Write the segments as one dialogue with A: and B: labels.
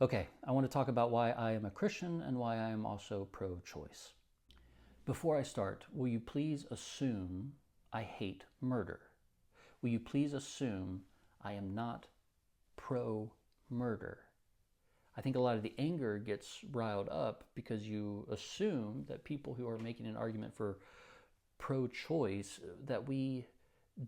A: Okay, I want to talk about why I am a Christian and why I am also pro-choice. Before I start, will you please assume I hate murder? Will you please assume I am not pro-murder? I think a lot of the anger gets riled up because you assume that people who are making an argument for pro-choice, that we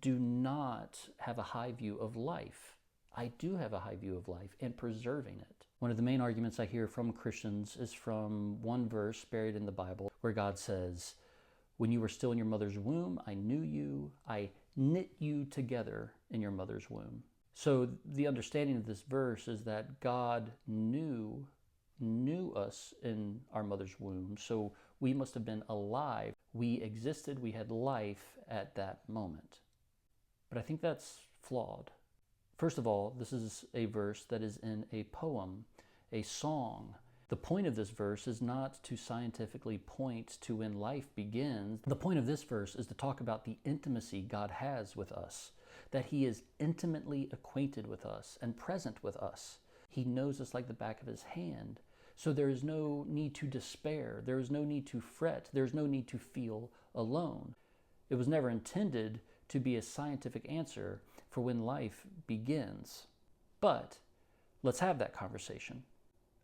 A: do not have a high view of life. I do have a high view of life and preserving it. One of the main arguments I hear from Christians is from one verse buried in the Bible where God says, "When you were still in your mother's womb, I knew you. I knit you together in your mother's womb." So the understanding of this verse is that God knew us in our mother's womb, so we must have been alive. We existed, we had life at that moment. But I think that's flawed. First of all, this is a verse that is in a poem, a song. The point of this verse is not to scientifically point to when life begins. The point of this verse is to talk about the intimacy God has with us, that He is intimately acquainted with us and present with us. He knows us like the back of His hand. So there is no need to despair. There is no need to fret. There is no need to feel alone. It was never intended to be a scientific answer for when life begins. But let's have that conversation.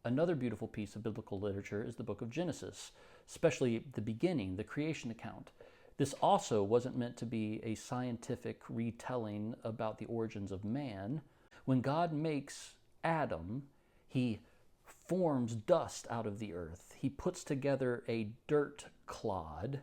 A: Another beautiful piece of biblical literature is the book of Genesis, especially the beginning, the creation account. This also wasn't meant to be a scientific retelling about the origins of man. When God makes Adam, He forms dust out of the earth. He puts together a dirt clod,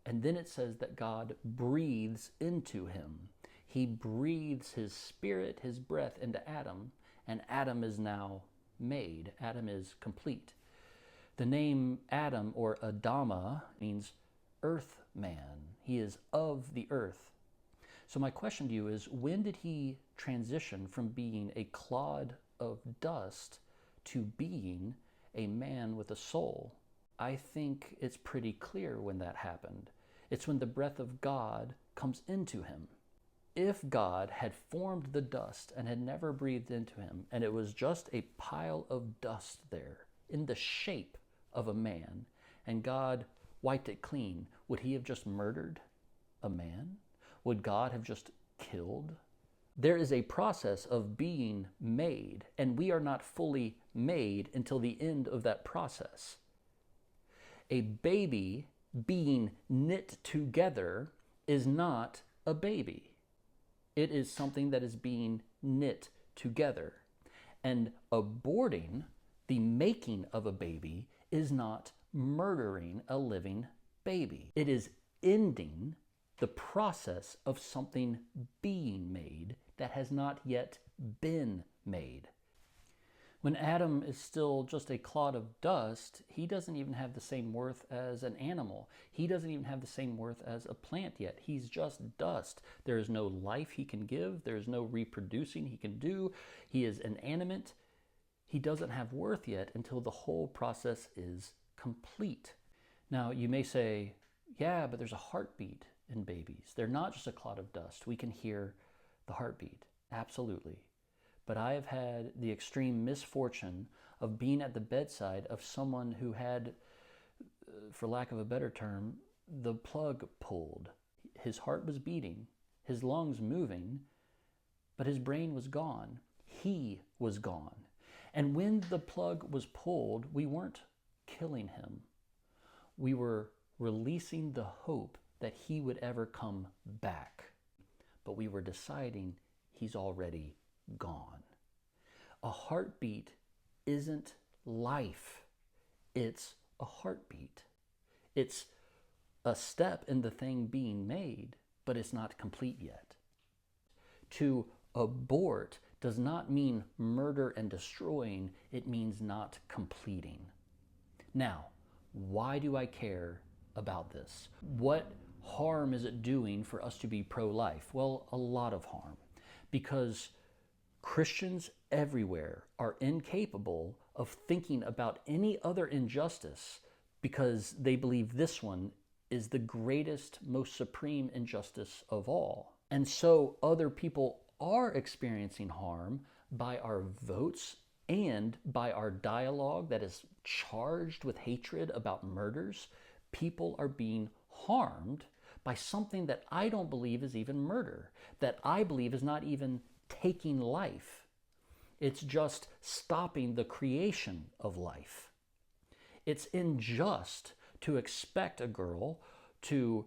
A: and then it says that God breathes into him. He breathes His spirit, His breath into Adam, and Adam is now made. Adam is complete. The name Adam, or Adama, means earth man. He is of the earth. So my question to you is, when did he transition from being a clod of dust to being a man with a soul? I think it's pretty clear when that happened. It's when the breath of God comes into him. If God had formed the dust and had never breathed into him, and it was just a pile of dust there in the shape of a man, and God wiped it clean, would He have just murdered a man? Would God have just killed? There is a process of being made, and we are not fully made until the end of that process. A baby being knit together is not a baby. It is something that is being knit together. And aborting the making of a baby is not murdering a living baby. It is ending the process of something being made that has not yet been made. When Adam is still just a clod of dust, he doesn't even have the same worth as an animal. He doesn't even have the same worth as a plant yet. He's just dust. There is no life he can give. There is no reproducing he can do. He is inanimate. He doesn't have worth yet until the whole process is complete. Now, you may say, yeah, but there's a heartbeat in babies. They're not just a clod of dust. We can hear the heartbeat. Absolutely. But I have had the extreme misfortune of being at the bedside of someone who had, for lack of a better term, the plug pulled. His heart was beating, his lungs moving, but his brain was gone. He was gone. And when the plug was pulled, we weren't killing him. We were releasing the hope that he would ever come back. But we were deciding he's already gone. A heartbeat isn't life. It's a heartbeat. It's a step in the thing being made, but it's not complete yet. To abort does not mean murder and destroying. It means not completing. Now, why do I care about this? What harm is it doing for us to be pro-life? Well, a lot of harm, because Christians everywhere are incapable of thinking about any other injustice because they believe this one is the greatest, most supreme injustice of all. And so other people are experiencing harm by our votes And by our dialogue that is charged with hatred about murders, people are being harmed by something that I don't believe is even murder, that I believe is not even taking life. It's just stopping the creation of life. It's unjust to expect a girl to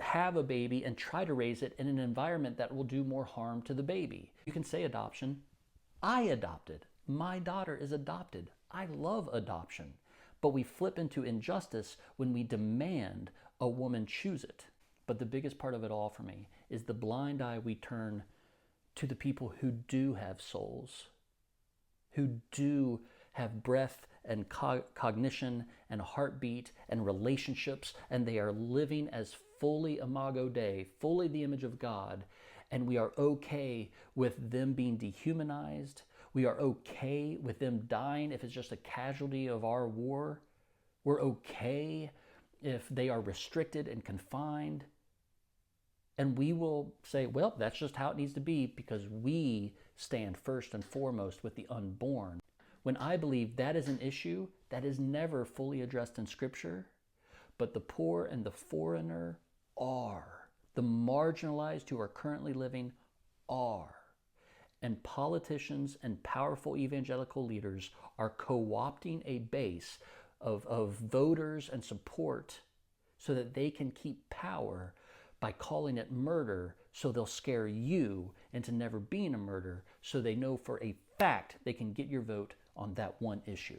A: have a baby and try to raise it in an environment that will do more harm to the baby. You can say adoption. I adopted. My daughter is adopted. I love adoption. But we flip into injustice when we demand a woman choose it. But the biggest part of it all for me is the blind eye we turn to the people who do have souls, who do have breath and cognition and heartbeat and relationships, and they are living as fully Imago Dei, fully the image of God, and we are okay with them being dehumanized. We are okay with them dying if it's just a casualty of our war. We're okay if they are restricted and confined. And we will say, well, that's just how it needs to be because we stand first and foremost with the unborn. When I believe that is an issue that is never fully addressed in Scripture, but the poor and the foreigner are. The marginalized who are currently living are. And politicians and powerful evangelical leaders are co-opting a base of voters and support so that they can keep power by calling it murder, so they'll scare you into never being a murderer, so they know for a fact they can get your vote on that one issue.